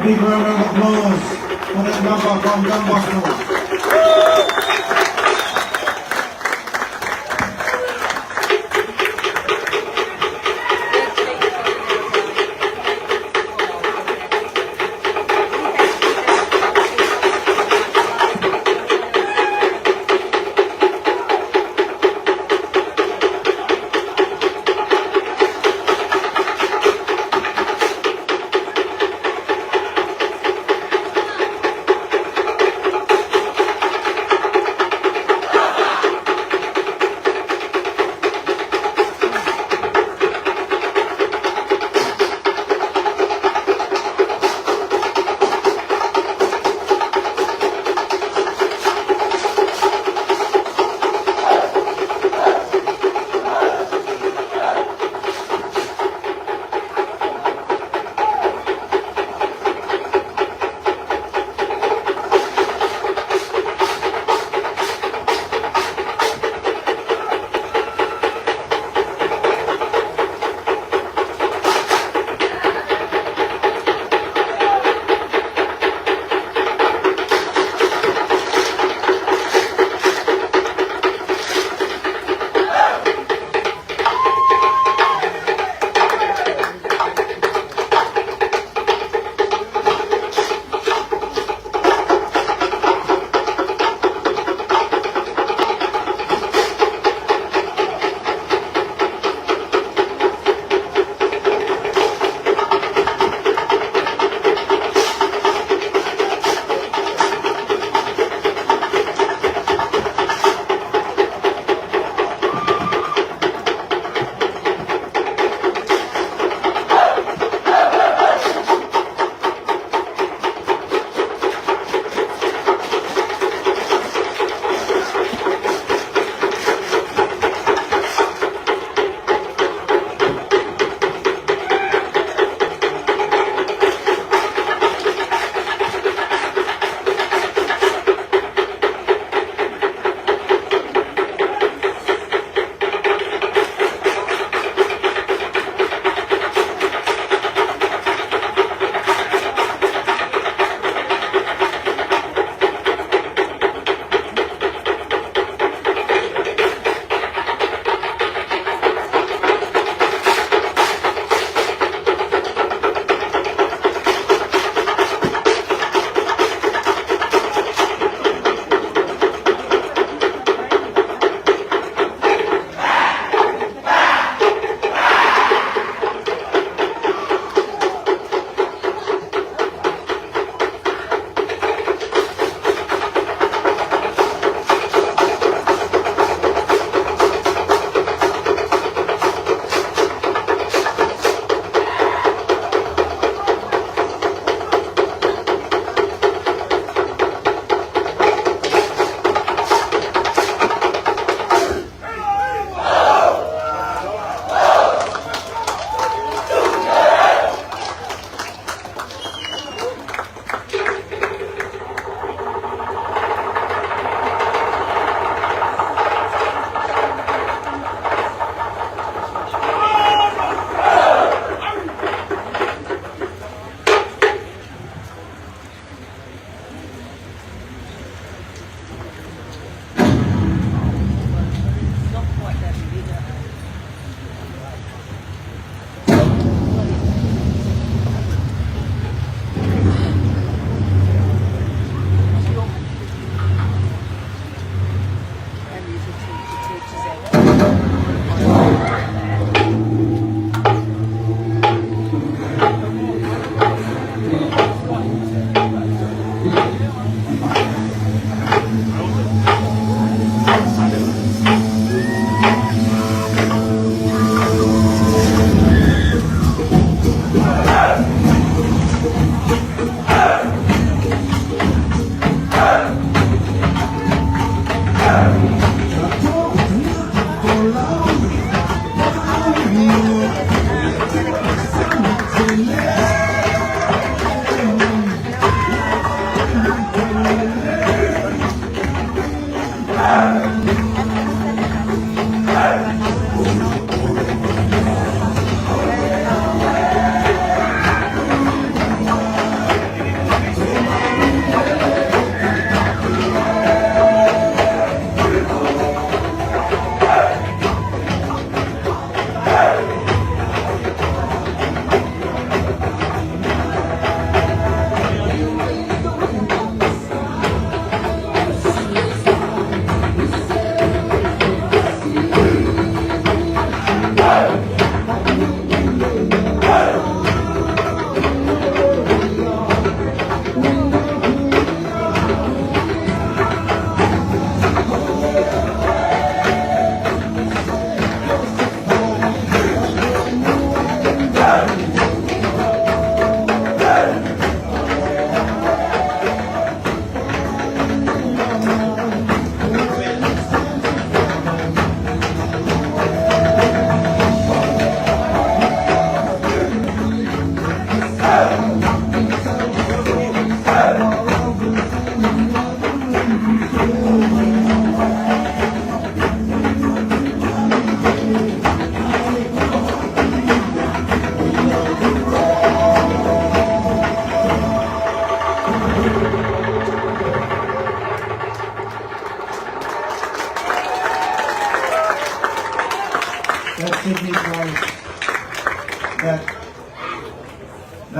big round of applause for that number from Gambasco.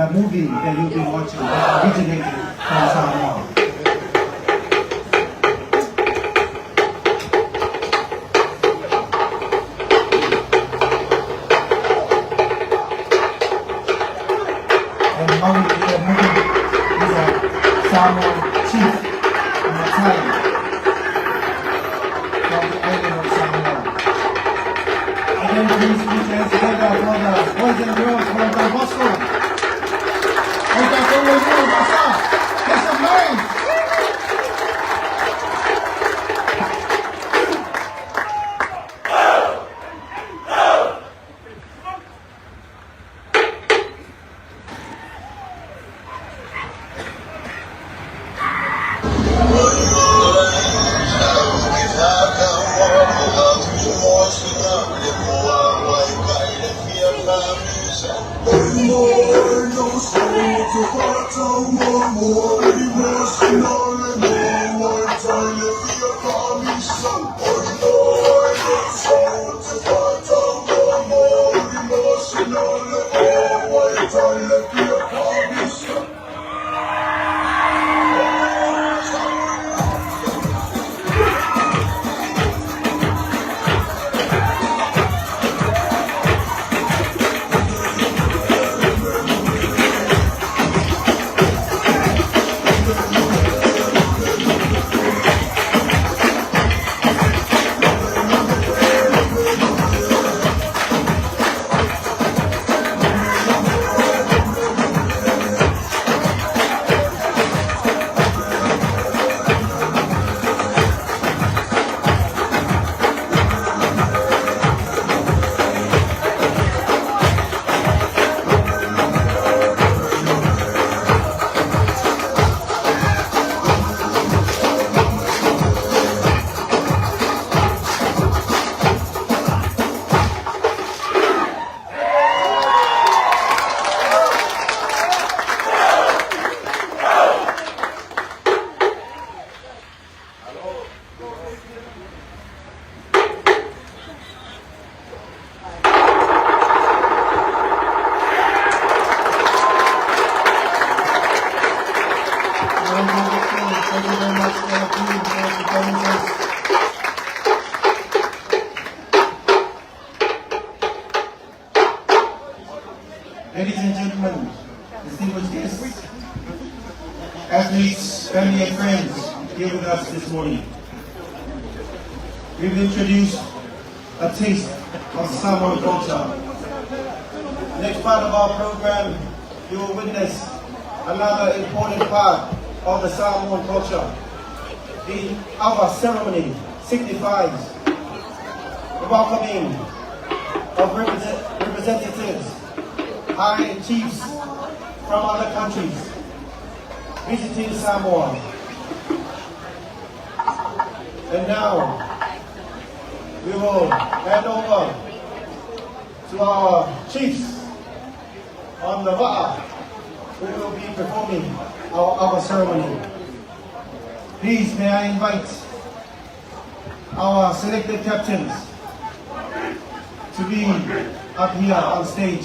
that movie that you've been watching that originated from Samoa. And how the movie is a Samoan chief in the time from the island of Samoa. Again, please put your hands together for the boys and girls from the Boston. Ladies and gentlemen, distinguished guests, athletes, family and friends here with us this morning. We've introduced a taste of Samoan culture. Next part of our program, you will witness another important part of the Samoan culture. Our ceremony signifies the welcoming of representatives high chiefs from other countries visiting Samoa. And now we will hand over to our chiefs on the Vaa, who will be performing our ceremony. Please, may I invite our selected captains to be up here on stage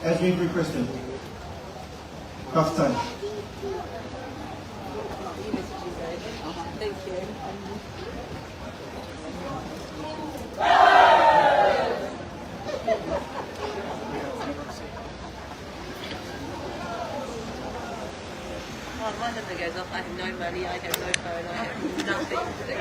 as we've requested. Captain. Thank you. One of them goes off, I have no money, I have no phone, I have nothing to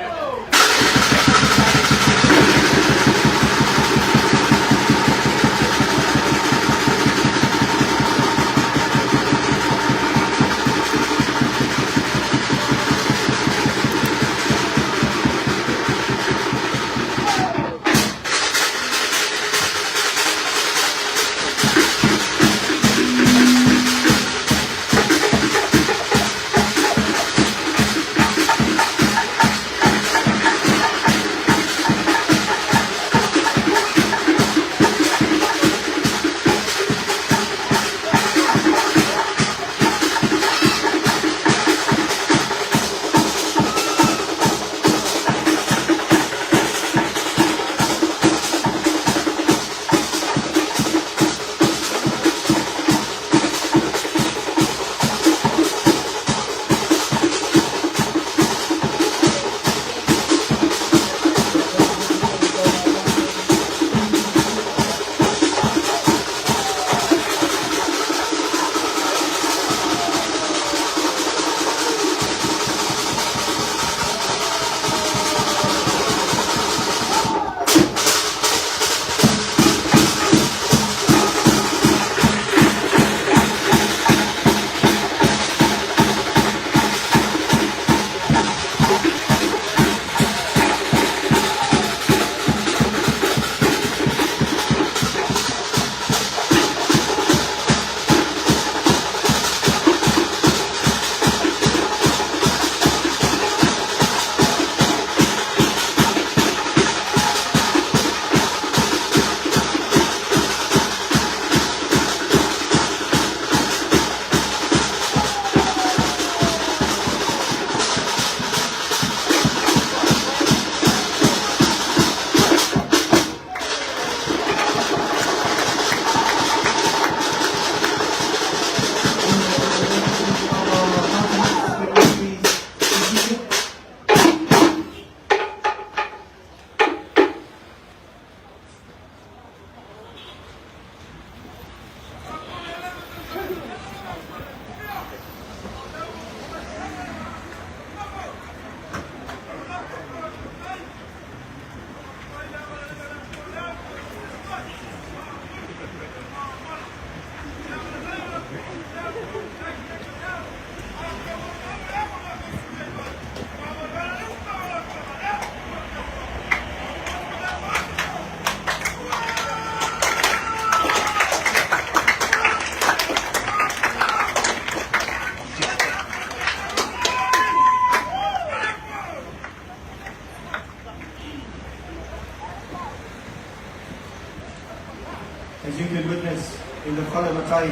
As you can witness in the Kalamatai,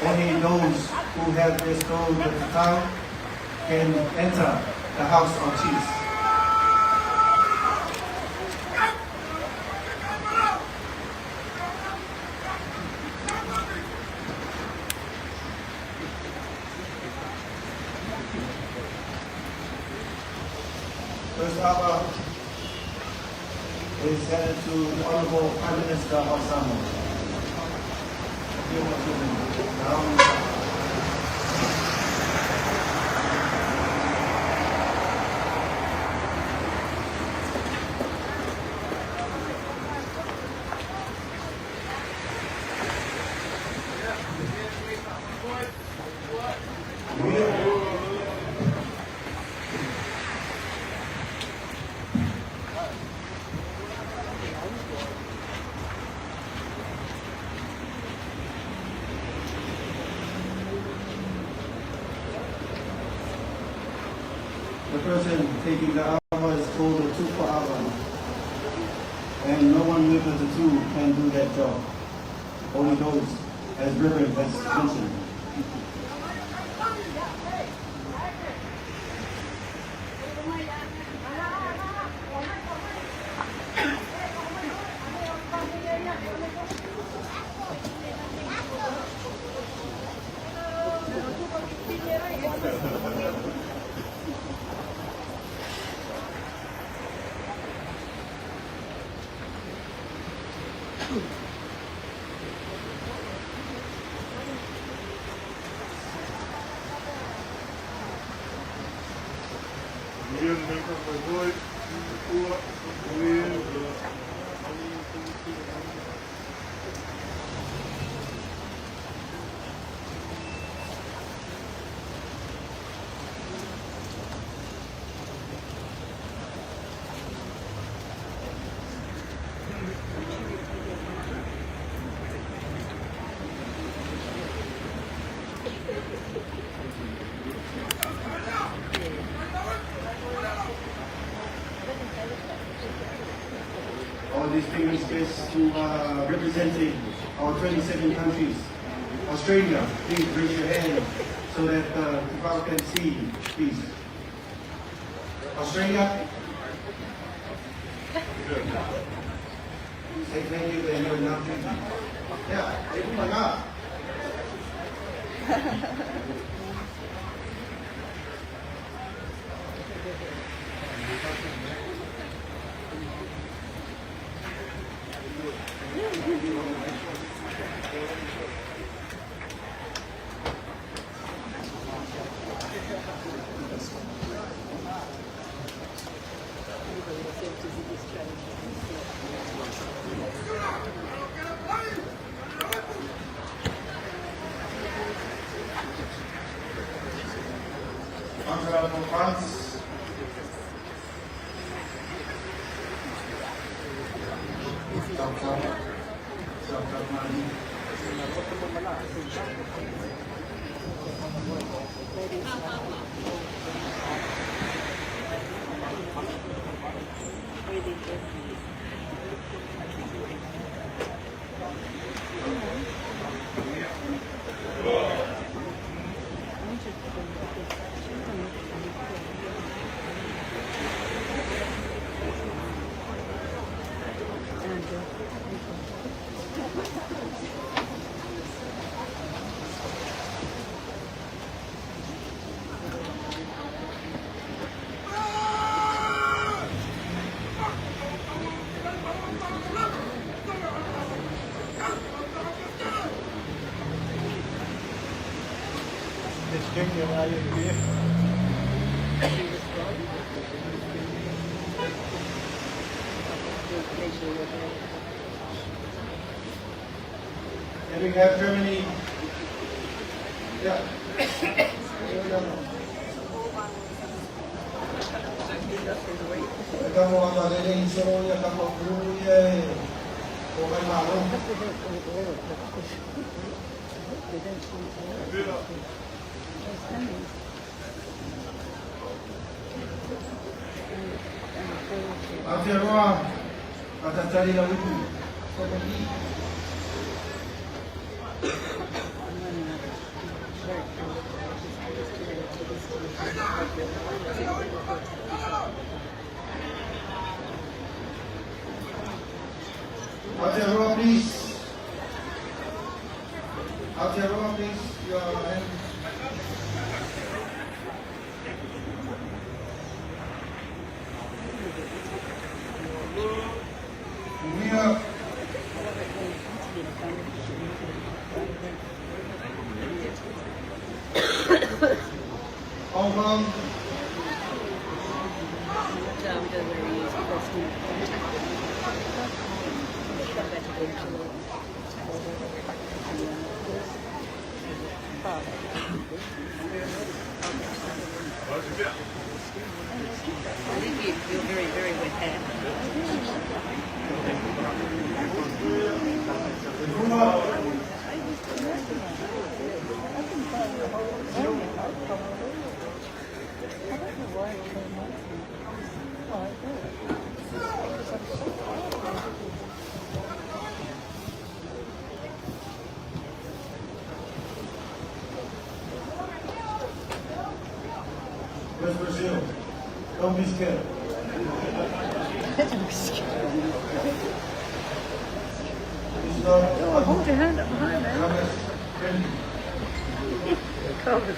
only those who have bestowed the tatau can enter the house of chiefs. First hour is headed to the Honorable Prime Minister of Samoa. the person taking the ava is called a tupa ava. And no one with a tattoo can do that job. Only those, as Reverend has mentioned. All these famous guests who are representing our 27 countries. Australia, please raise your hand so that the crowd can see, please. Australia? Say thank you and you're not thank you. Yeah, oh my God. Honorable Francis. And we have Germany. Yeah. Kamu ang magaling surunya kamu kuya. Okay, malo. Aokuso, Tatala Taaloga Tuuga Vaa, please. Aokuso, please. Your hand. Here. Hong Kong. I think you're very, very wet hair. Where's Brazil? Don't be scared. Hold your hand up behind there. Covers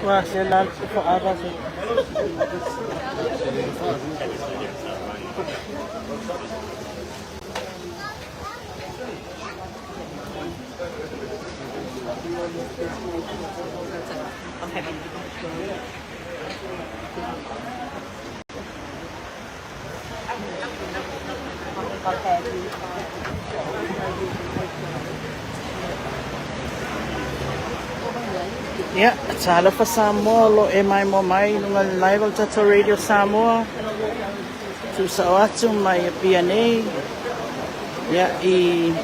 Wah, saya lalu ke arah sih. I'm happy. Ya, Tatala Faavaomalo e mai mo mai nunga live Tatala Radio Samoa. Tu sa atu mai PNA. Ya I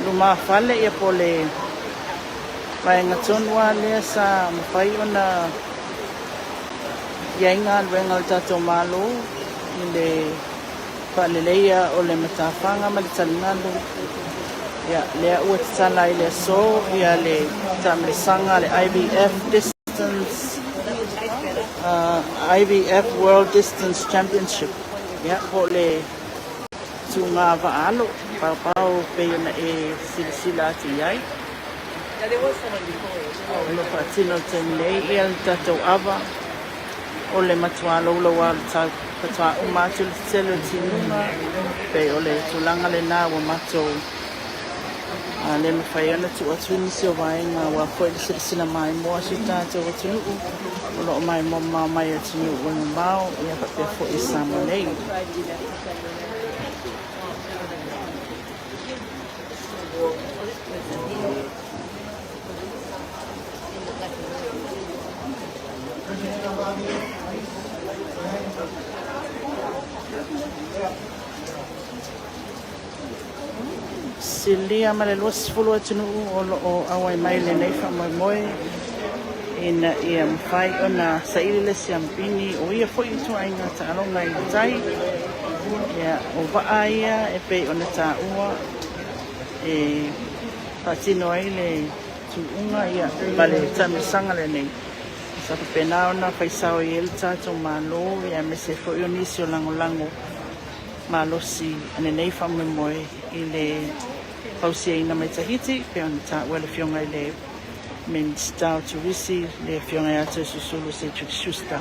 luma fale ia pole mai ngatonwa le sa mai ona yainga wengal Tatala Malo ile paleleia o le matafanga ma le talingalo. Ya, le uat tala ile so ya le tamisanga le IBF World Distance Championship. Ya, ho le Tuuga Vaa pau pe na e silsila ti ai. Yeah, there was someone before. Lo patino tenei el tato ava o le matualo lo wa ta patwa umatul selo tinunga pe o le tulanga le na wa mato le mawhaiana tu atuni si o waenga wa koe le sirisina mai moa si tātou atunu o lo mai mo mai atunu o ni mau ia pape fo I Samoan nei. Silia ma le losi fulu atunu o awai mai le nei whamamoe ina ia mwhai ona sa ili le siampini o ia fo I tuainga Taaloga I tai ia o waa ia e pei ona ta ua e patino ai le tuunga ia vale tamisanga le nei sa pena ona paisao I el tato malo ia me se fo ionisi o lango malosi ane nei whamamoe I le pausia ina mai tahiti pe ona ta wale fionga I le men stau turisi le fionga ia te susulu se chusta.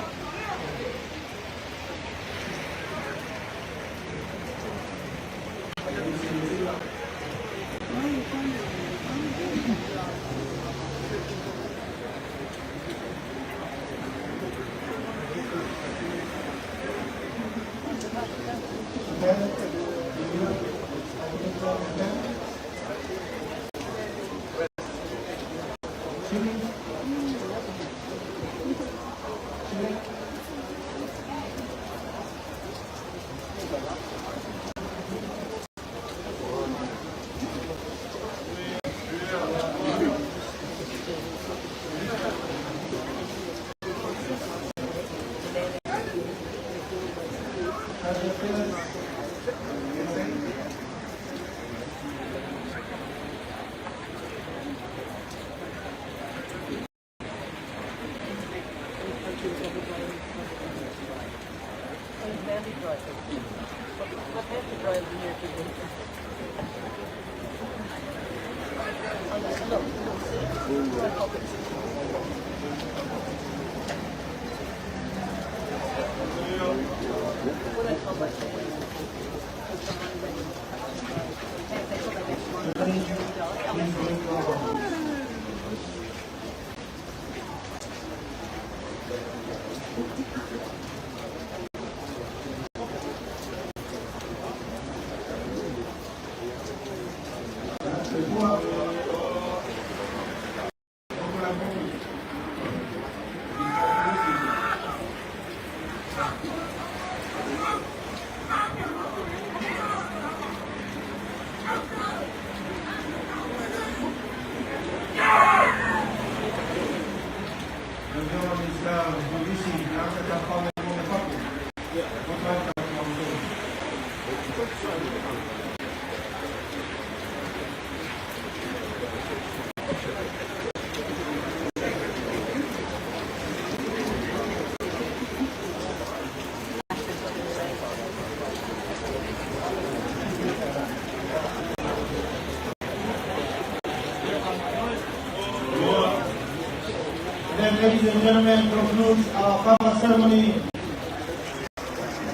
Ladies and gentlemen, concludes our farmer ceremony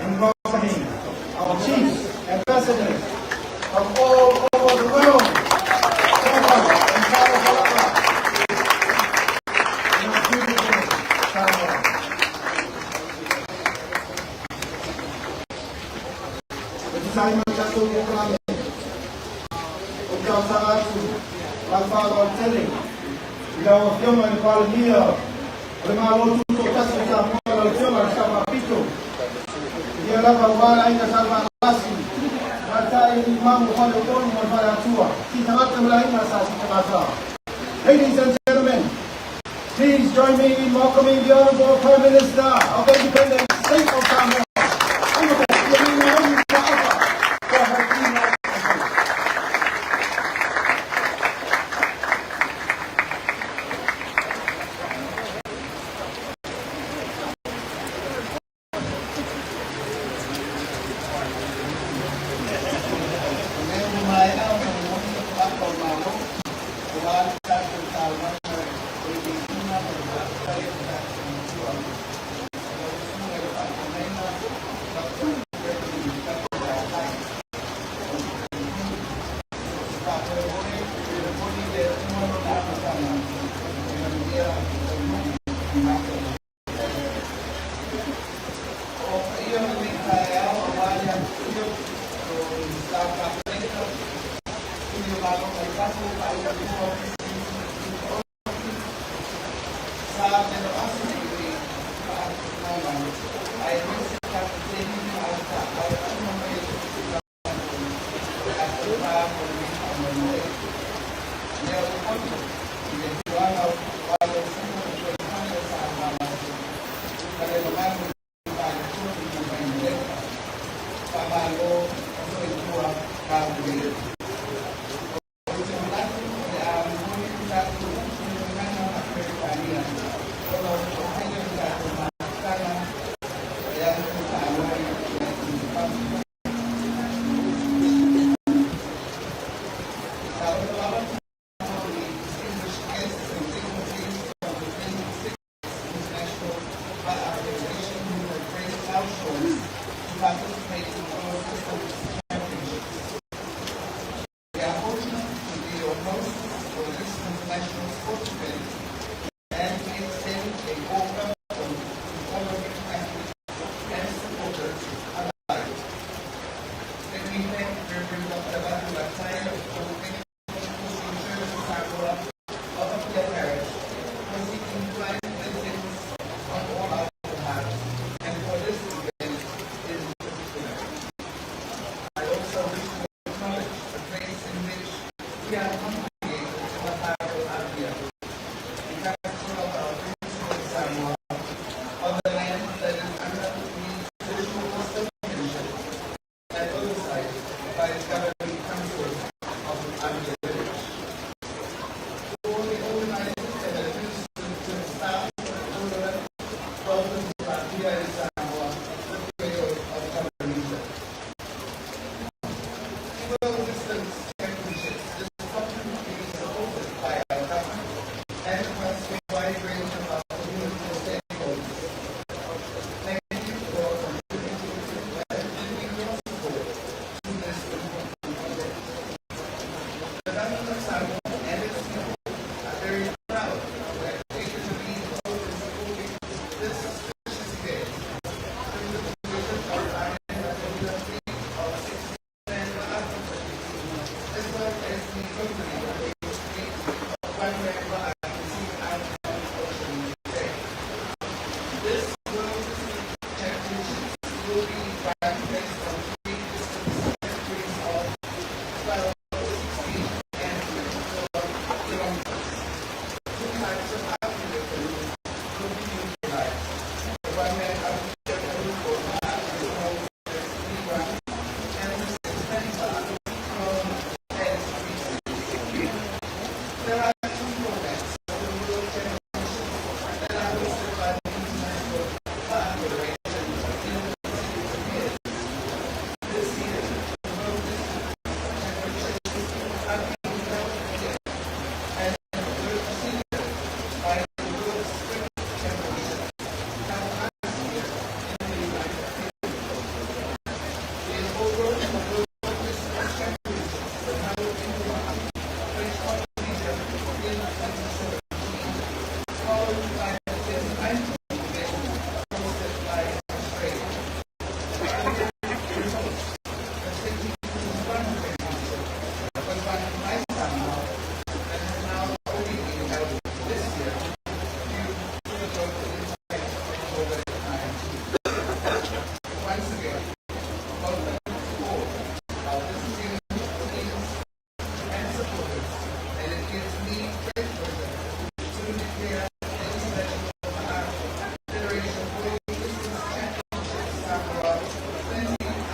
involving our chiefs, ambassadors from all over the world. Samoan and Taaloga in our beautiful Samoa. Bersama satu kami, untuk sangat Alfa Telling. Bila fioma ni pale dia, lema lotu tokasi za mwana fioma kama pito. Dia lava wala ina salva basi. Hata ni mambo pale kwa mwana hatua. Kitamata mlaima sasa kitamata. Ladies and gentlemen, please join me in welcoming the Honorable Prime Minister of the Independent State of Samoa.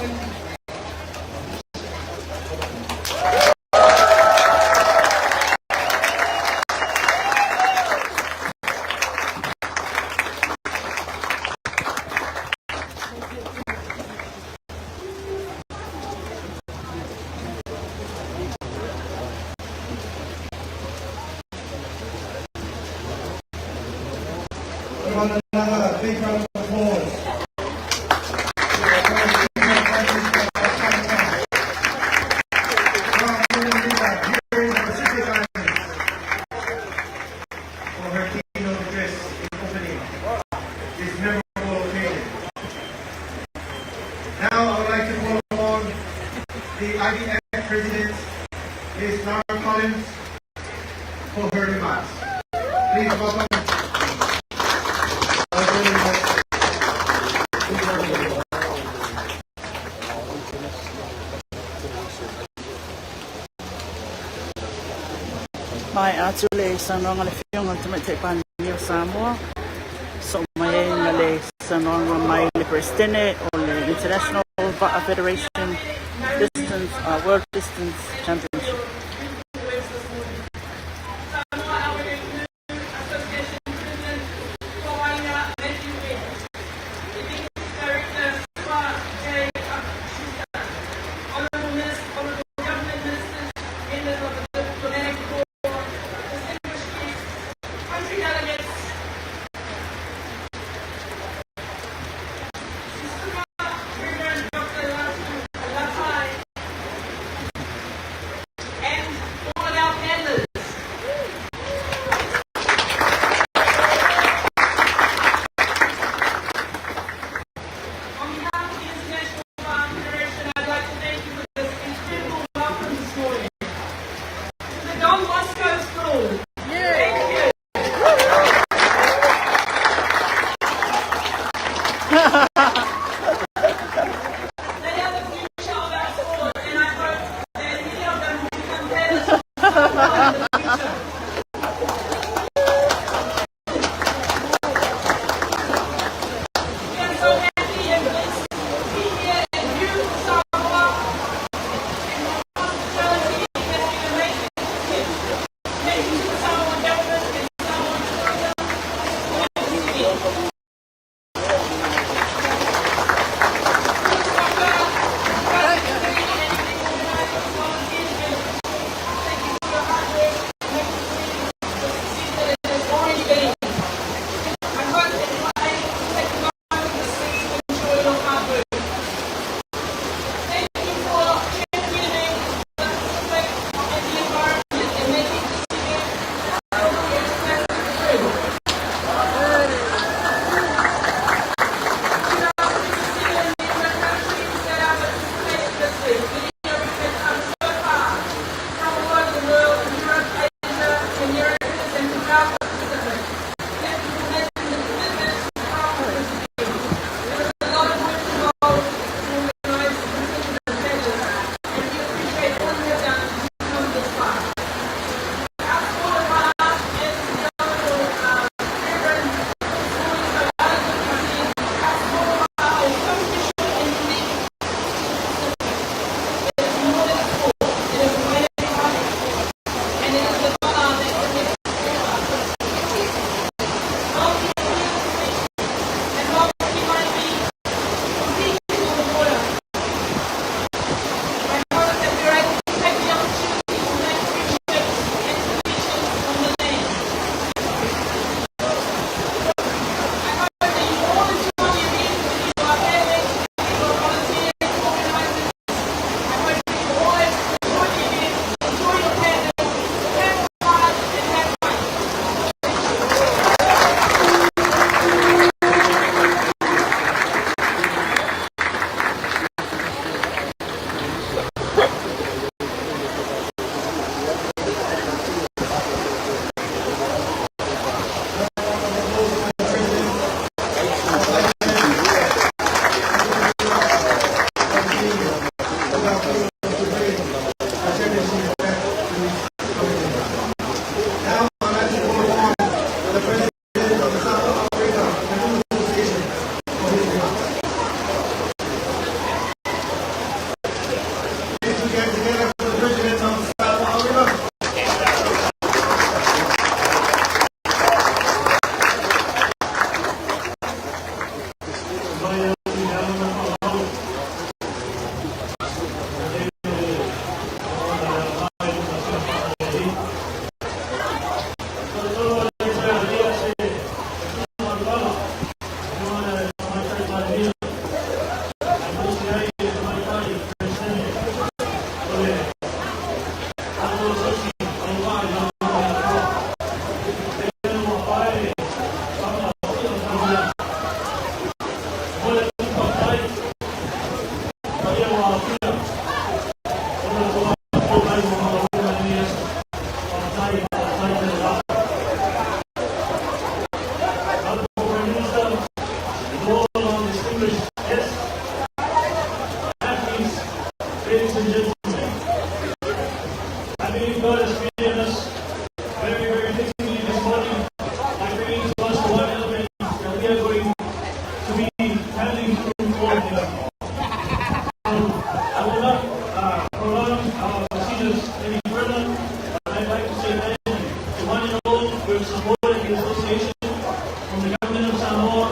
Another big round of applause. For her keynote address in opening this memorable occasion. Now I would like to call upon the IDF President, Ms. Laura Collins, for her remarks. Please welcome. Mai atule sanonga le fionga te mai te pani o Samoa. So mai na le sanonga mai le presidente o le International Vaa Federation Distance World Distance Championship. believe God has created us very, very differently this morning by bringing to us the one element that we are going to be handling through all of them. I will not prolong our procedures any further, but I'd like to say thank you to one and all who have supported the association, from the government of Samoa,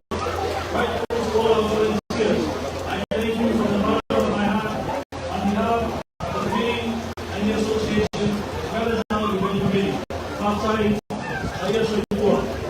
right through to all our volunteers. I thank you from the bottom of my heart on behalf of the meeting and the association, as well as now the Grand Committee. Outside, I guess we go.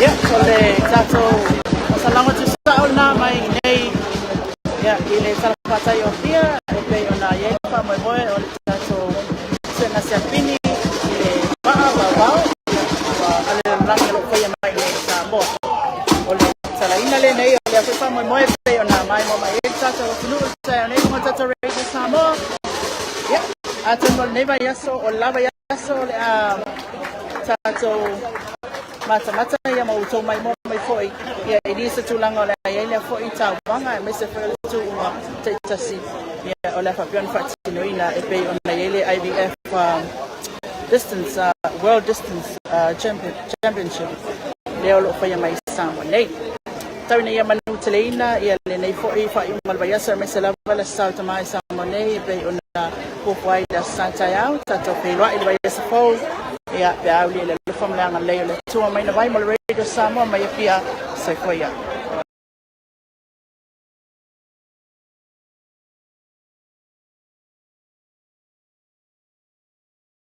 Ya, so le tato masalango tu sa na mai nei ya ile tarapata yo pia e pe ona ye pa mai moe o tato se mo mo pe ona mai mo mai tata o tunu sa nei mo tata radio Samoa. Ya, atano neva yaso o lava yaso tato mata ya mo to mai mo mai foi. Ya idisa tulanga la ya foi ta wanga me se fe tu tasi. Ya ola fabian fatino ina e pe ona yele IBF distance world distance championship. Leo lo fa ya mai Samoa nei. Tawina ya manu telena ya le nei foi fa yung malbayasa me se lava la sa ta mai Samoa nei pe ona po fai da santa yao tato pe lo il bayasa fo ya pe au le fam la ngal le tu mai na vai mal radio Samoa mai pia se foi ya